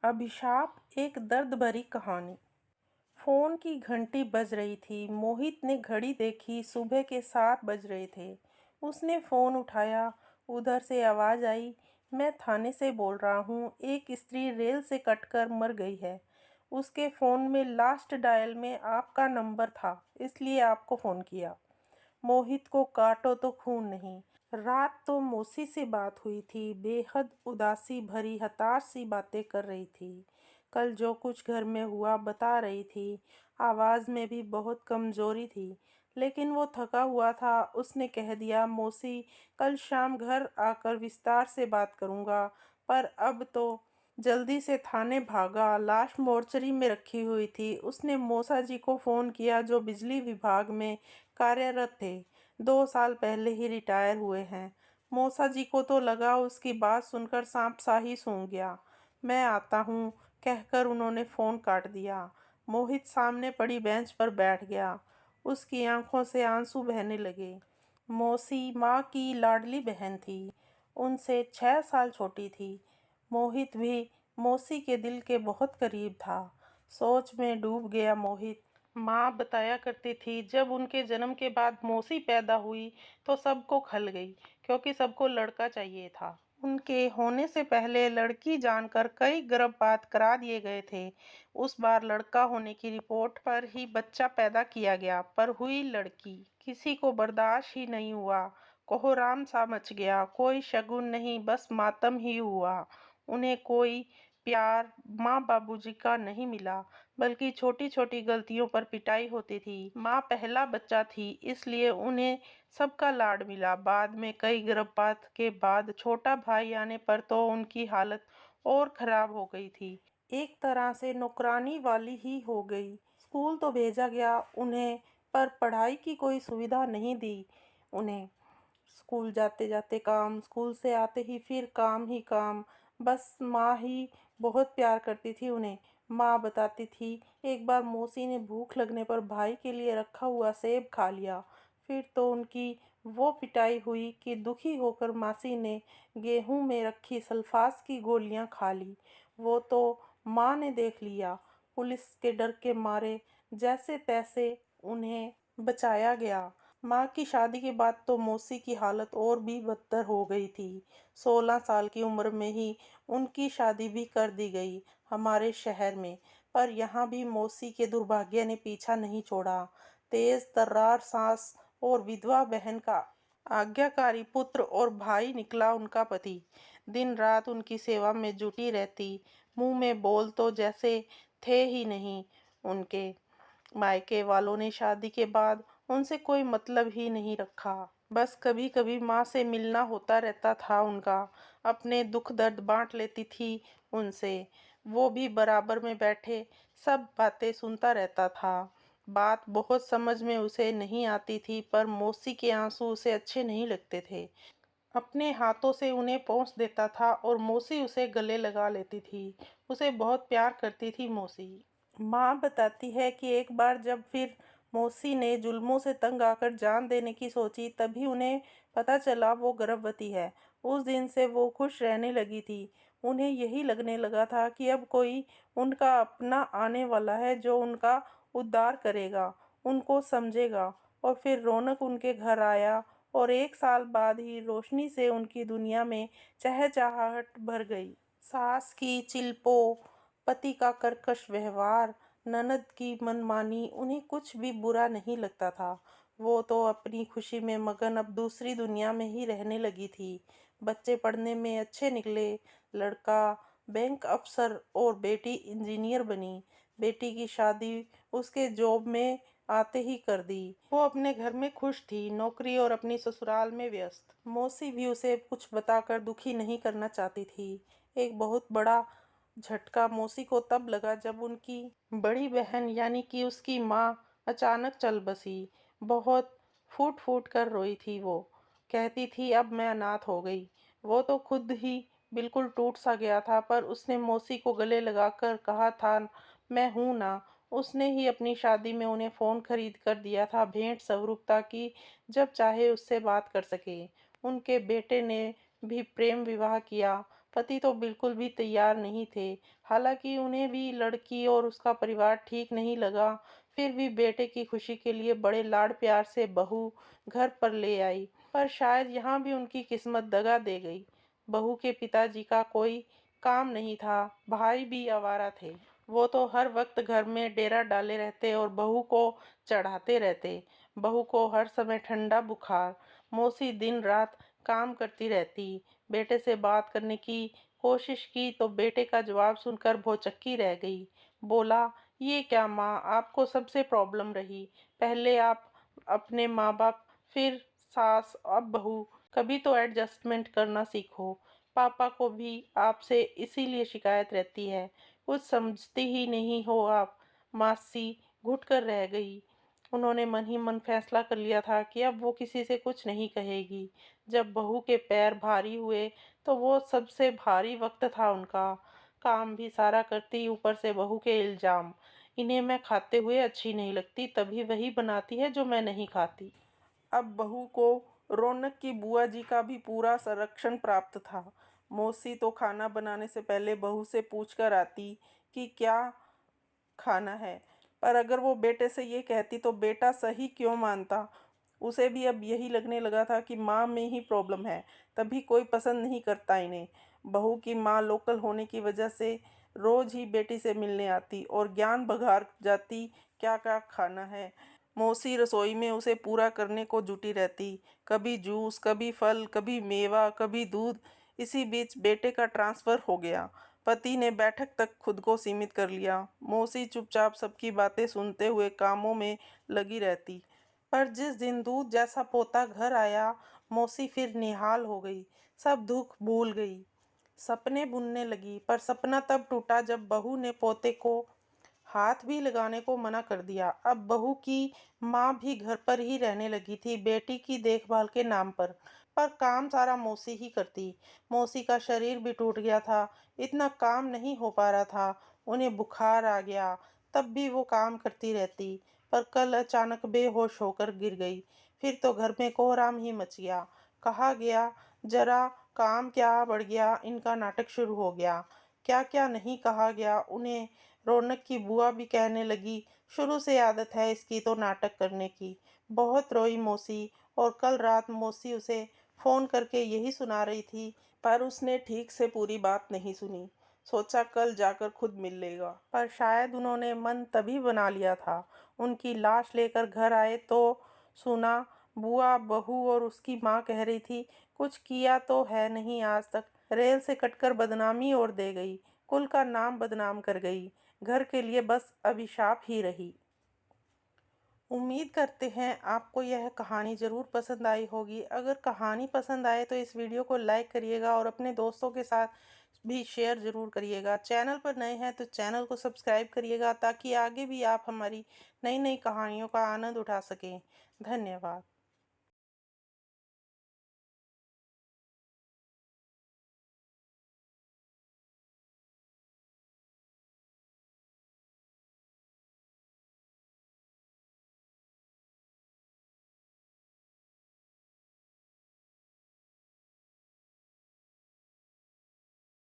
अभिशाप एक दर्द भरी कहानी। फोन की घंटी बज रही थी। मोहित ने घड़ी देखी, सुबह के 7 बज रहे थे। उसने फोन उठाया। उधर से आवाज आई, मैं थाने से बोल रहा हूँ, एक स्त्री रेल से कटकर मर गई है। उसके फोन में लास्ट डायल में आपका नंबर था, इसलिए आपको फोन किया। मोहित को काटो तो खून नहीं। रात तो मौसी से बात हुई थी, बेहद उदासी भरी हताश सी बातें कर रही थी। कल जो कुछ घर में हुआ बता रही थी। आवाज़ में भी बहुत कमजोरी थी, लेकिन वो थका हुआ था। उसने कह दिया, मौसी कल शाम घर आकर विस्तार से बात करूँगा, पर अब तो जल्दी से थाने भागा। लाश मोर्चरी में रखी हुई थी। उसने मौसा जी को फ़ोन किया जो बिजली विभाग में कार्यरत थे। 2 साल पहले ही रिटायर हुए हैं। मौसा जी को तो लगा उसकी बात सुनकर सांप सा ही सूंघ गया। मैं आता हूँ कहकर उन्होंने फ़ोन काट दिया। मोहित सामने पड़ी बेंच पर बैठ गया। उसकी आंखों से आंसू बहने लगे। मौसी माँ की लाडली बहन थी, उनसे 6 साल छोटी थी। मोहित भी मौसी के दिल के बहुत करीब था। सोच में डूब गया मोहित। माँ बताया करती थी, जब उनके जन्म के बाद मौसी पैदा हुई तो सबको खल गई, क्योंकि सबको लड़का चाहिए था। उनके होने से पहले लड़की जानकर कई गर्भपात करा दिए गए थे। उस बार लड़का होने की रिपोर्ट पर ही बच्चा पैदा किया गया, पर हुई लड़की। किसी को बर्दाश्त ही नहीं हुआ। कोहराम सा मच गया। कोई शगुन नहीं, बस मातम ही हुआ। उन्हें कोई प्यार माँ बाबूजी का नहीं मिला, बल्कि छोटी छोटी गलतियों पर पिटाई होती थी। माँ पहला बच्चा थी, इसलिए उन्हें सबका लाड मिला। बाद में कई गर्भपात के बाद छोटा भाई आने पर तो उनकी हालत और खराब हो गई थी। एक तरह से नौकरानी वाली ही हो गई। स्कूल तो भेजा गया उन्हें, पर पढ़ाई की कोई सुविधा नहीं दी उन्हें। स्कूल जाते जाते काम, स्कूल से आते ही फिर काम ही काम। बस माँ ही बहुत प्यार करती थी उन्हें। माँ बताती थी, एक बार मौसी ने भूख लगने पर भाई के लिए रखा हुआ सेब खा लिया। फिर तो उनकी वो पिटाई हुई कि दुखी होकर मासी ने गेहूं में रखी सल्फास की गोलियां खा ली। वो तो माँ ने देख लिया। पुलिस के डर के मारे जैसे तैसे उन्हें बचाया गया। माँ की शादी के बाद तो मौसी की हालत और भी बदतर हो गई थी। 16 साल की उम्र में ही उनकी शादी भी कर दी गई हमारे शहर में। पर यहाँ भी मौसी के दुर्भाग्य ने पीछा नहीं छोड़ा। तेज तर्रार सास और विधवा बहन का आज्ञाकारी पुत्र और भाई निकला उनका पति। दिन रात उनकी सेवा में जुटी रहती। मुंह में बोल तो जैसे थे ही नहीं। उनके मायके वालों ने शादी के बाद उनसे कोई मतलब ही नहीं रखा। बस कभी कभी माँ से मिलना होता रहता था उनका। अपने दुख दर्द बांट लेती थी उनसे। वो भी बराबर में बैठे सब बातें सुनता रहता था। बात बहुत समझ में उसे नहीं आती थी, पर मौसी के आंसू उसे अच्छे नहीं लगते थे। अपने हाथों से उन्हें पोंछ देता था और मौसी उसे गले लगा लेती थी। उसे बहुत प्यार करती थी मौसी। माँ बताती है कि एक बार जब फिर मौसी ने जुल्मों से तंग आकर जान देने की सोची, तभी उन्हें पता चला वो गर्भवती है। उस दिन से वो खुश रहने लगी थी। उन्हें यही लगने लगा था कि अब कोई उनका अपना आने वाला है जो उनका उद्धार करेगा, उनको समझेगा। और फिर रौनक उनके घर आया और 1 साल बाद ही रोशनी से उनकी दुनिया में चहचहाहट भर गई। सास की चिल्पो, पति का कर्कश व्यवहार, ननद की मनमानी, उन्हें कुछ भी बुरा नहीं लगता था। वो तो अपनी खुशी में मगन अब दूसरी दुनिया में ही रहने लगी थी। बच्चे पढ़ने में अच्छे निकले। लड़का बैंक अफसर और बेटी इंजीनियर बनी। बेटी की शादी उसके जॉब में आते ही कर दी। वो अपने घर में खुश थी, नौकरी और अपनी ससुराल में व्यस्त। मौसी भी उसे कुछ बताकर दुखी नहीं करना चाहती थी। एक बहुत बड़ा झटका मौसी को तब लगा जब उनकी बड़ी बहन यानी कि उसकी माँ अचानक चल बसी। बहुत फूट फूट कर रोई थी वो। कहती थी, अब मैं अनाथ हो गई। वो तो खुद ही बिल्कुल टूट सा गया था, पर उसने मौसी को गले लगाकर कहा था, मैं हूं ना। उसने ही अपनी शादी में उन्हें फ़ोन खरीद कर दिया था भेंट स्वरूप, ताकि जब चाहे उससे बात कर सके। उनके बेटे ने भी प्रेम विवाह किया, पति तो बिल्कुल भी तैयार नहीं थे। हालांकि उन्हें भी लड़की और उसका परिवार ठीक नहीं लगा, फिर भी बेटे की खुशी के लिए बड़े लाड प्यार से बहू घर पर ले आई। पर शायद यहाँ भी उनकी किस्मत दगा दे गई। बहू के पिताजी का कोई काम नहीं था, भाई भी आवारा थे। वो तो हर वक्त घर में डेरा डाले रहते और बहू को चढ़ाते रहते। बहू को हर समय ठंडा बुखार। मौसी दिन रात काम करती रहती। बेटे से बात करने की कोशिश की तो बेटे का जवाब सुनकर भौचक्की रह गई। बोला, ये क्या माँ, आपको सबसे प्रॉब्लम रही। पहले आप अपने माँ बाप, फिर सास, अब बहू। कभी तो एडजस्टमेंट करना सीखो। पापा को भी आपसे इसीलिए शिकायत रहती है। कुछ समझती ही नहीं हो आप। मासी घुट कर रह गई। उन्होंने मन ही मन फैसला कर लिया था कि अब वो किसी से कुछ नहीं कहेगी। जब बहू के पैर भारी हुए तो वो सबसे भारी वक्त था उनका। काम भी सारा करती, ऊपर से बहू के इल्जाम। इन्हें मैं खाते हुए अच्छी नहीं लगती, तभी वही बनाती है जो मैं नहीं खाती। अब बहू को रौनक की बुआ जी का भी पूरा संरक्षण प्राप्त था। मौसी तो खाना बनाने से पहले बहू से पूछ कर आती कि क्या खाना है। पर अगर वो बेटे से ये कहती तो बेटा सही क्यों मानता। उसे भी अब यही लगने लगा था कि माँ में ही प्रॉब्लम है, तभी कोई पसंद नहीं करता इन्हें। बहू की माँ लोकल होने की वजह से रोज ही बेटी से मिलने आती और ज्ञान बघार जाती क्या क्या खाना है। मौसी रसोई में उसे पूरा करने को जुटी रहती। कभी जूस, कभी फल, कभी मेवा, कभी दूध। इसी बीच बेटे का ट्रांसफ़र हो गया। पति ने बैठक तक खुद को सीमित कर लिया। मौसी चुपचाप सबकी बातें सुनते हुए कामों में लगी रहती। पर जिस दिन दूध जैसा पोता घर आया, मौसी फिर निहाल हो गई। सब दुख भूल गई। सपने बुनने लगी, पर सपना तब टूटा जब बहू ने पोते को हाथ भी लगाने को मना कर दिया। अब बहू की माँ भी घर पर ही रहने लगी थी, बेटी की देखभाल के नाम पर काम सारा मौसी ही करती। मौसी का शरीर भी टूट गया था, इतना काम नहीं हो पा रहा था। उन्हें बुखार आ गया, तब भी वो काम करती रहती। पर कल अचानक बेहोश होकर गिर गई। फिर तो घर में कोहराम ही मच गया। कहा गया, जरा काम क्या बढ़ गया, इनका नाटक शुरू हो गया। क्या क्या नहीं कहा गया उन्हें। रौनक की बुआ भी कहने लगी, शुरू से आदत है इसकी तो नाटक करने की। बहुत रोई मौसी, और कल रात मौसी उसे फ़ोन करके यही सुना रही थी, पर उसने ठीक से पूरी बात नहीं सुनी। सोचा कल जाकर खुद मिल लेगा, पर शायद उन्होंने मन तभी बना लिया था। उनकी लाश लेकर घर आए तो सुना, बुआ, बहू और उसकी माँ कह रही थी, कुछ किया तो है नहीं आज तक, रेल से कटकर बदनामी और दे गई, कुल का नाम बदनाम कर गई, घर के लिए बस अभिशाप ही रही। उम्मीद करते हैं आपको यह कहानी ज़रूर पसंद आई होगी। अगर कहानी पसंद आए तो इस वीडियो को लाइक करिएगा और अपने दोस्तों के साथ भी शेयर ज़रूर करिएगा। चैनल पर नए हैं तो चैनल को सब्सक्राइब करिएगा ताकि आगे भी आप हमारी नई नई कहानियों का आनंद उठा सकें। धन्यवाद।